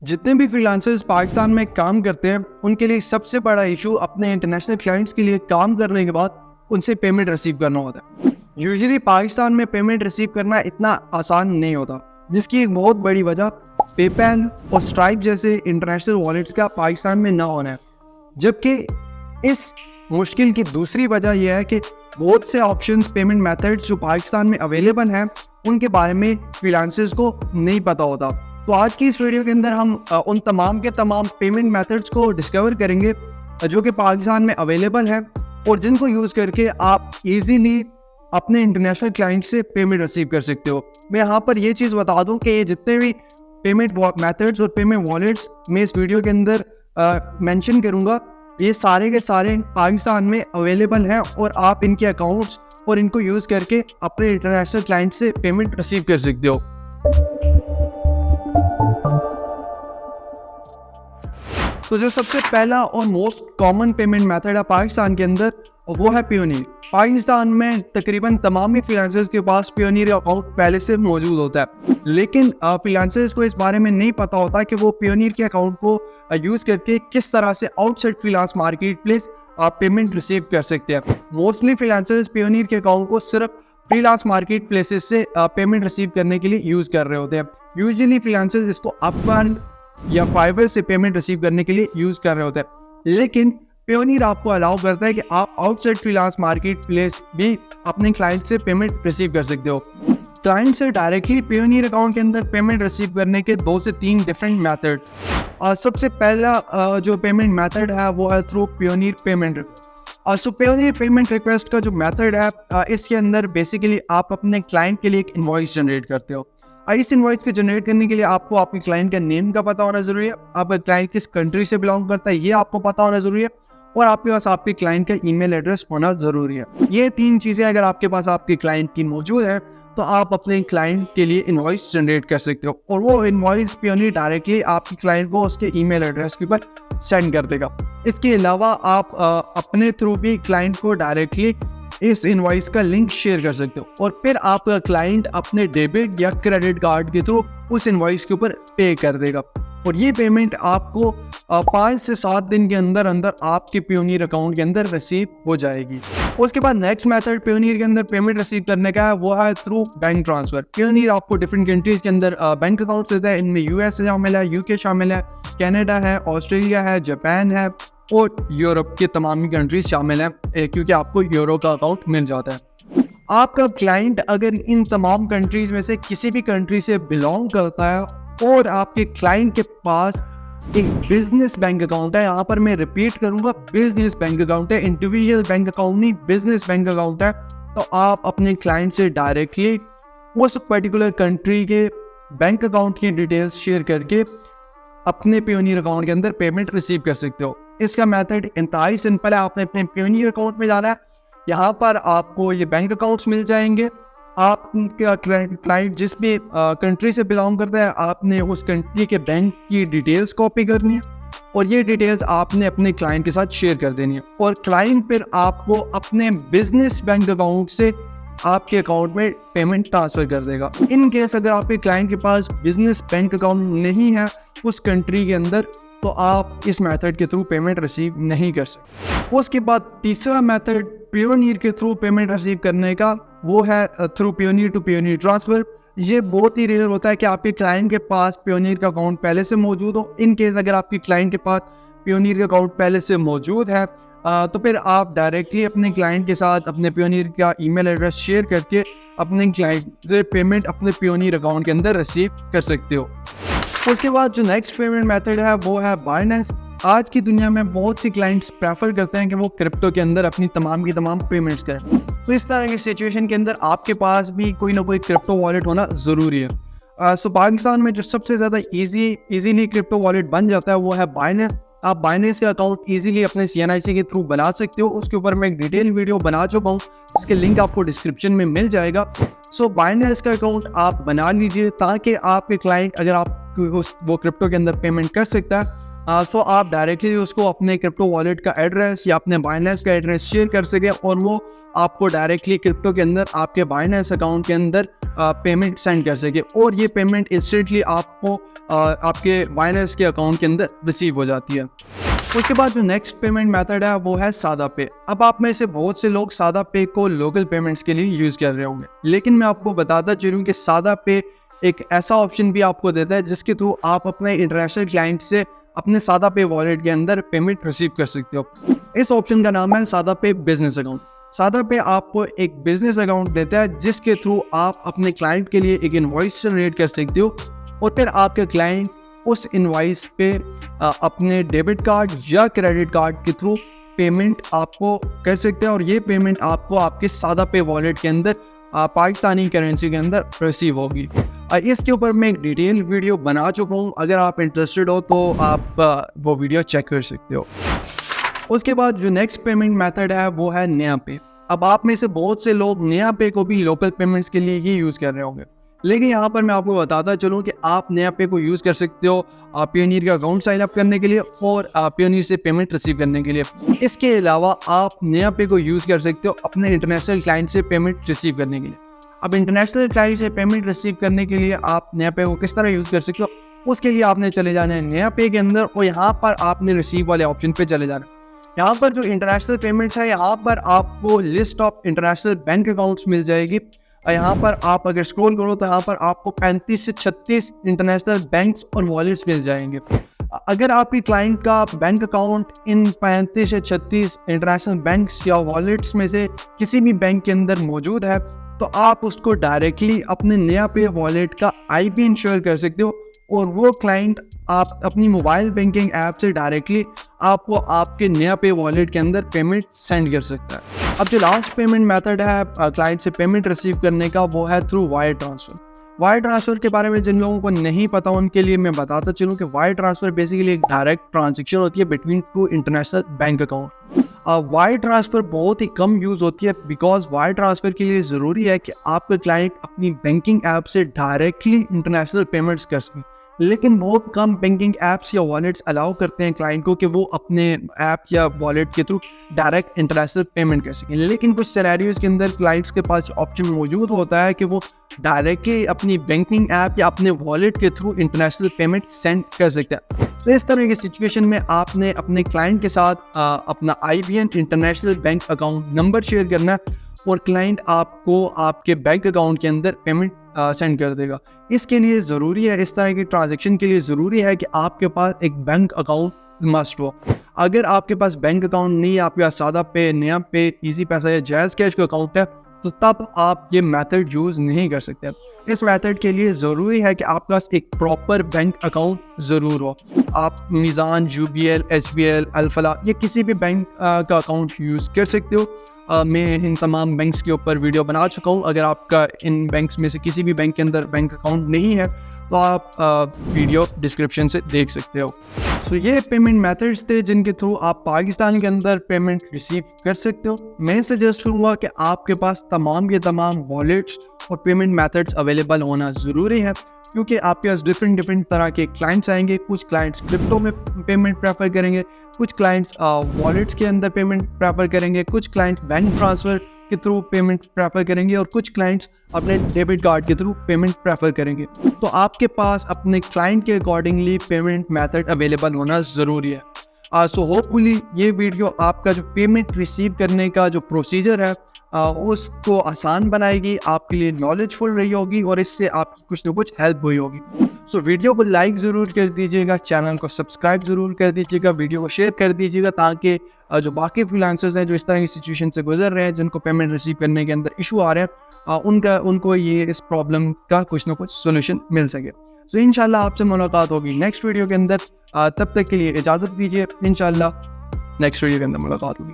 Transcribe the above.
जितने भी फ्रीलांसर्स पाकिस्तान में काम करते हैं उनके लिए सबसे बड़ा इशू अपने इंटरनेशनल क्लाइंट्स के लिए काम करने के बाद उनसे पेमेंट रिसीव करना होता है। यूजुअली पाकिस्तान में पेमेंट रिसीव करना इतना आसान नहीं होता, जिसकी एक बहुत बड़ी वजह पेपैल और स्ट्राइप जैसे इंटरनेशनल वॉलेट्स का पाकिस्तान में ना होना है। जबकि इस मुश्किल की दूसरी वजह यह है कि बहुत से ऑप्शंस पेमेंट मेथड्स जो पाकिस्तान में अवेलेबल हैं उनके बारे में फ्रीलांसर्स को नहीं पता होता। तो आज की इस वीडियो के अंदर हम उन तमाम के तमाम पेमेंट मेथड्स को डिस्कवर करेंगे जो कि पाकिस्तान में अवेलेबल हैं और जिनको यूज़ करके आप इजीली अपने इंटरनेशनल क्लाइंट से पेमेंट रिसीव कर सकते हो। मैं यहाँ पर ये चीज़ बता दूँ कि ये जितने भी पेमेंट मेथड्स और पेमेंट वॉलेट्स मैं इस वीडियो के अंदर मेंशन करूँगा, ये सारे के सारे पाकिस्तान में अवेलेबल हैं और आप इनके अकाउंट्स और इनको यूज़ करके अपने इंटरनेशनल क्लाइंट से पेमेंट रिसीव कर सकते हो। तो जो सबसे पहला और मोस्ट कॉमन पेमेंट मेथड है पाकिस्तान के अंदर वो है पेयोनियर। पाकिस्तान में तकरीबन तमाम ही फ्रीलांसर्स के पास पेयोनियर अकाउंट पहले से मौजूद होता है, लेकिन फ्रीलांसर्स को इस बारे में नहीं पता होता कि वो पेयोनियर के अकाउंट को यूज़ करके किस तरह से आउटसाइड फ्रीलांस मार्केट प्लेस आप पेमेंट रिसीव कर सकते हैं। मोस्टली फ्रीलांसर्स पेयोनियर के अकाउंट को सिर्फ फ्रीलांस मार्केट प्लेसेस से पेमेंट रिसीव करने के लिए यूज़ कर रहे होते हैं। यूजुअली फ्रीलांसर्स इसको अपवर्क या फाइवर से पेमेंट रिसीव करने के लिए यूज़ कर रहे होते हैं, लेकिन पेयोनियर आपको अलाउ करता है कि आप आउटसाइड फ्रीलांस मार्केट प्लेस भी अपने क्लाइंट से पेमेंट रिसीव कर सकते हो। क्लाइंट से डायरेक्टली पेयोनियर अकाउंट के अंदर पेमेंट रिसीव करने के 2 से 3 डिफरेंट मेथड। सबसे पहला जो पेमेंट मेथड है वो है थ्रू पेयोनियर पेमेंट। सो पेयोनियर पेमेंट रिक्वेस्ट का जो मेथड है इसके अंदर बेसिकली आप अपने क्लाइंट के लिए एक इनवॉइस जनरेट करते हो। इस इनवॉइस को जनरेट करने के लिए आपको आपके क्लाइंट का नेम का पता होना जरूरी है, आपका क्लाइंट किस कंट्री से बिलोंग करता है ये आपको पता होना जरूरी है, और आपके पास आपके क्लाइंट का ईमेल एड्रेस होना जरूरी है। ये 3 चीज़ें अगर आपके पास आपके क्लाइंट की मौजूद है तो आप अपने क्लाइंट के लिए इनवॉइस जनरेट कर सकते हो, और वो इनवॉइस पेयोनियर डायरेक्टली आपके क्लाइंट को उसके ईमेल एड्रेस के ऊपर सेंड कर देगा। इसके अलावा आप अपने थ्रू भी क्लाइंट को डायरेक्टली इस इनवॉइस का लिंक शेयर कर सकते हो, और फिर आपका क्लाइंट अपने डेबिट या क्रेडिट कार्ड के थ्रू उस इनवॉइस के ऊपर पे कर देगा, और ये पेमेंट आपको 5 से 7 दिन के अंदर अंदर आपके पेयोनियर अकाउंट के अंदर रिसीव हो जाएगी। उसके बाद नेक्स्ट मेथड पेयोनियर के अंदर पेमेंट रिसीव करने का है वो है थ्रू बैंक ट्रांसफर। पेयोनियर आपको डिफरेंट कंट्रीज के अंदर बैंक अकाउंट देता है। इनमें यूएस शामिल है, यूके शामिल है, कनाडा है, ऑस्ट्रेलिया है, जापान है और यूरोप के तमाम ही कंट्रीज शामिल हैं, क्योंकि आपको यूरो का अकाउंट मिल जाता है। आपका क्लाइंट अगर इन तमाम कंट्रीज में से किसी भी कंट्री से बिलोंग करता है और आपके क्लाइंट के पास एक बिजनेस बैंक अकाउंट है, यहाँ पर मैं रिपीट करूंगा, बिजनेस बैंक अकाउंट है, इंडिविजुअल बैंक अकाउंट नहीं, बिजनेस बैंक अकाउंट है, तो आप अपने क्लाइंट से डायरेक्टली उस पर्टिकुलर कंट्री के बैंक अकाउंट की डिटेल्स शेयर करके अपने पेयोनियर अकाउंट के अंदर पेमेंट रिसीव कर सकते हो। इसका मेथड इंतहाई सिंपल है। आपने अपने पेयोनियर अकाउंट में जाना है, यहाँ पर आपको ये बैंक अकाउंट्स मिल जाएंगे। आपका क्लाइंट जिस भी कंट्री से बिलोंग करता है, आपने उस कंट्री के बैंक की डिटेल्स कॉपी करनी है और ये डिटेल्स आपने अपने क्लाइंट के साथ शेयर कर देनी है, और क्लाइंट फिर आपको अपने बिजनेस बैंक अकाउंट से आपके अकाउंट में पेमेंट ट्रांसफर कर देगा। इन केस अगर आपके क्लाइंट के पास बिजनेस बैंक अकाउंट नहीं है उस कंट्री के अंदर, तो आप इस मेथड के थ्रू पेमेंट रिसीव नहीं कर सकते। उसके बाद तीसरा मेथड पेयोनियर के थ्रू पेमेंट रिसीव करने का वो है through Payoneer to Payoneer transfer. ये बहुत ही रेयर होता है कि आपके क्लाइंट के पास पेयोनियर का अकाउंट पहले से मौजूद हो। इन केस अगर आपके क्लाइंट के पास पेयोनियर का अकाउंट पहले से मौजूद है तो फिर आप डायरेक्टली अपने क्लाइंट के साथ अपने पेयोनियर का ईमेल एड्रेस शेयर करके अपने क्लाइंट से पेमेंट अपने पेयोनियर अकाउंट के अंदर रिसीव कर सकते हो। उसके बाद जो नेक्स्ट पेमेंट मेथड है वो है बाइनेंस। आज की दुनिया में बहुत सी क्लाइंट्स प्रेफर करते हैं कि वो क्रिप्टो के अंदर अपनी तमाम की तमाम पेमेंट्स करें, तो इस तरह की सिचुएशन के अंदर आपके पास भी कोई ना कोई क्रिप्टो वॉलेट होना ज़रूरी है। सो पाकिस्तान में जो सबसे ज़्यादा इजीली क्रिप्टो वॉलेट बन जाता है वो है बाइनेंस। आप बाइनेंस का अकाउंट इजीली अपने CNIC के थ्रू बना सकते हो। उसके ऊपर मैं एक डिटेल वीडियो बना चुका हूँ, इसके लिंक आपको डिस्क्रिप्शन में मिल जाएगा। सो बाइनेंस का अकाउंट आप बना लीजिए ताकि आपके क्लाइंट अगर आप वो क्रिप्टो के अंदर पेमेंट कर सकता है, सो आप डायरेक्टली उसको अपने क्रिप्टो वॉलेट का एड्रेस या अपने बाइनेंस का एड्रेस शेयर कर सकें और वो आपको डायरेक्टली क्रिप्टो के अंदर आपके बाइनेंस अकाउंट के अंदर पेमेंट सेंड कर सके और ये पेमेंट इंस्टेंटली आपको आपके बाइनेंस के अकाउंट के अंदर रिसीव हो जाती है। उसके बाद जो नेक्स्ट पेमेंट मेथड है वो है सादा पे। अब आप में से बहुत से लोग सादा पे को लोकल पेमेंट्स के लिए यूज़ कर रहे होंगे, लेकिन मैं आपको बताता चलूँ कि सादा पे एक ऐसा ऑप्शन भी आपको देता है जिसके थ्रू आप अपने इंटरनेशनल क्लाइंट से अपने सादा पे वॉलेट के अंदर पेमेंट रिसीव कर सकते हो। इस ऑप्शन का नाम है सादा पे बिजनेस अकाउंट। सादा पे आपको एक बिजनेस अकाउंट देता है जिसके थ्रू आप अपने क्लाइंट के लिए एक इनवॉइस जनरेट कर सकते हो और फिर आपके क्लाइंट उस इनवॉइस पे अपने डेबिट कार्ड या क्रेडिट कार्ड के थ्रू पेमेंट आपको कर सकते हैं और ये पेमेंट आपको आपके सादा पे वॉलेट के अंदर पाकिस्तानी करेंसी के अंदर रिसीव होगी। इसके ऊपर मैं एक डिटेल वीडियो बना चुका हूँ, अगर आप इंटरेस्टेड हो तो आप वो वीडियो चेक कर सकते हो। उसके बाद जो नेक्स्ट पेमेंट मेथड है वो है नया पे। अब आप में से बहुत से लोग नया पे को भी लोकल पेमेंट्स के लिए ही यूज़ कर रहे होंगे, लेकिन यहाँ पर मैं आपको बताता चलूँ कि आप नया पे को यूज़ कर सकते हो पियोनियर का अकाउंट साइन अप करने के लिए और पियोनियर से पेमेंट रिसीव करने के लिए। इसके अलावा आप नया पे को यूज़ कर सकते हो अपने इंटरनेशनल क्लाइंट से पेमेंट रिसीव करने के लिए। अब इंटरनेशनल क्लाइंट से पेमेंट रिसीव करने के लिए आप नया पे को किस तरह यूज़ कर सकते हो, उसके लिए आपने चले जाना है नया पे के अंदर और यहाँ पर आपने रिसीव वाले ऑप्शन पे चले जाना है। यहाँ पर जो इंटरनेशनल पेमेंट्स है यहाँ पर आपको list of international bank accounts मिल जाएगी। यहाँ पर आप अगर स्क्रॉल करो तो यहाँ पर आपको 35 से 36 इंटरनेशनल बैंक्स और वॉलेट्स मिल जाएंगे। अगर आपकी क्लाइंट का बैंक अकाउंट इन 35 से 36 इंटरनेशनल बैंक्स या वॉलेट्स में से किसी भी बैंक के अंदर मौजूद है तो आप उसको डायरेक्टली अपने नया पे वॉलेट का IP इंश्योर कर सकते हो और वो क्लाइंट आप अपनी मोबाइल बैंकिंग ऐप से डायरेक्टली आपको आपके नया पे वॉलेट के अंदर पेमेंट सेंड कर सकता है। अब जो लास्ट पेमेंट मेथड है क्लाइंट से पेमेंट रिसीव करने का वो है through wire transfer. Wire transfer के बारे में जिन लोगों को नहीं पता उनके लिए मैं बताता चलूँ कि वायर ट्रांसफ़र बेसिकली एक डायरेक्ट ट्रांजेक्शन होती है between two international bank account. Wire transfer बहुत ही कम यूज़ होती है बिकॉज वायर ट्रांसफ़र के लिए ज़रूरी है कि आपका क्लाइंट अपनी बैंकिंग ऐप से डायरेक्टली इंटरनेशनल पेमेंट्स कर सकें, लेकिन बहुत कम बैंकिंग ऐप्स या वॉलेट्स अलाउ करते हैं क्लाइंट को कि वो अपने ऐप या वॉलेट के थ्रू डायरेक्ट इंटरनेशनल पेमेंट कर सकें। लेकिन कुछ सिनेरियोज़ के अंदर क्लाइंट्स के पास ऑप्शन मौजूद होता है कि वो डायरेक्टली अपनी बैंकिंग ऐप या अपने वॉलेट के थ्रू इंटरनेशनल पेमेंट सेंड कर सकते हैं। तो इस तरह की सिचुएशन में आपने अपने क्लाइंट के साथ अपना IBN international bank account number share करना है और क्लाइंट आपको आपके बैंक अकाउंट के अंदर पेमेंट सेंड कर देगा। इसके लिए ज़रूरी है, इस तरह की ट्रांजैक्शन के लिए ज़रूरी है कि आपके पास एक बैंक अकाउंट मस्ट हो। अगर आपके पास बैंक अकाउंट नहीं है, आपके पास सादा पे, नया पे, इजी पैसा या जायज़ कैश का अकाउंट है, तो तब आप ये मेथड यूज़ नहीं कर सकते। इस मेथड के लिए ज़रूरी है कि आपके पास एक प्रॉपर बैंक अकाउंट ज़रूर हो। आप मीज़ान, UBL, HBL, अल-फलाह ये किसी भी बैंक का अकाउंट यूज़ कर सकते हो। मैं इन तमाम बैंक्स के ऊपर वीडियो बना चुका हूँ। अगर आपका इन बैंक्स में से किसी भी बैंक के अंदर बैंक अकाउंट नहीं है तो आप वीडियो डिस्क्रिप्शन से देख सकते हो। सो ये पेमेंट मेथड्स थे जिनके थ्रू आप पाकिस्तान के अंदर पेमेंट रिसीव कर सकते हो। मैं सजेस्ट करूँगा कि आपके पास तमाम के तमाम वॉलेट्स और पेमेंट मेथड्स अवेलेबल होना ज़रूरी है, क्योंकि आपके पास डिफरेंट तरह के क्लाइंट्स आएंगे। कुछ क्लाइंट्स क्रिप्टो में पेमेंट प्रेफर करेंगे, कुछ क्लाइंट्स वॉलेट्स के अंदर पेमेंट प्रेफर करेंगे, कुछ क्लाइंट्स बैंक ट्रांसफ़र के थ्रू पेमेंट प्रेफर करेंगे और कुछ क्लाइंट्स अपने डेबिट कार्ड के थ्रू पेमेंट प्रेफर करेंगे। तो आपके पास अपने क्लाइंट के अकॉर्डिंगली पेमेंट मेथड अवेलेबल होना ज़रूरी है। सो होपफुली ये वीडियो आपका जो पेमेंट रिसीव करने का जो प्रोसीजर है उसको आसान बनाएगी, आपके लिए नॉलेजफुल रही होगी और इससे आपकी कुछ ना कुछ हेल्प हुई होगी। सो वीडियो को लाइक ज़रूर कर दीजिएगा, चैनल को सब्सक्राइब ज़रूर कर दीजिएगा, वीडियो को शेयर कर दीजिएगा ताकि जो बाकी फ्रीलांसर्स हैं जो इस तरह की सिचुएशन से गुजर रहे हैं, जिनको पेमेंट रिसीव करने के अंदर इशू आ रहे हैं, उनको ये इस प्रॉब्लम का कुछ ना कुछ सोल्यूशन मिल सके। तो इंशाल्लाह आपसे मुलाकात होगी नेक्स्ट वीडियो के अंदर। तब तक के लिए इजाज़त दीजिए, इंशाल्लाह नेक्स्ट वीडियो के अंदर मुलाकात होगी।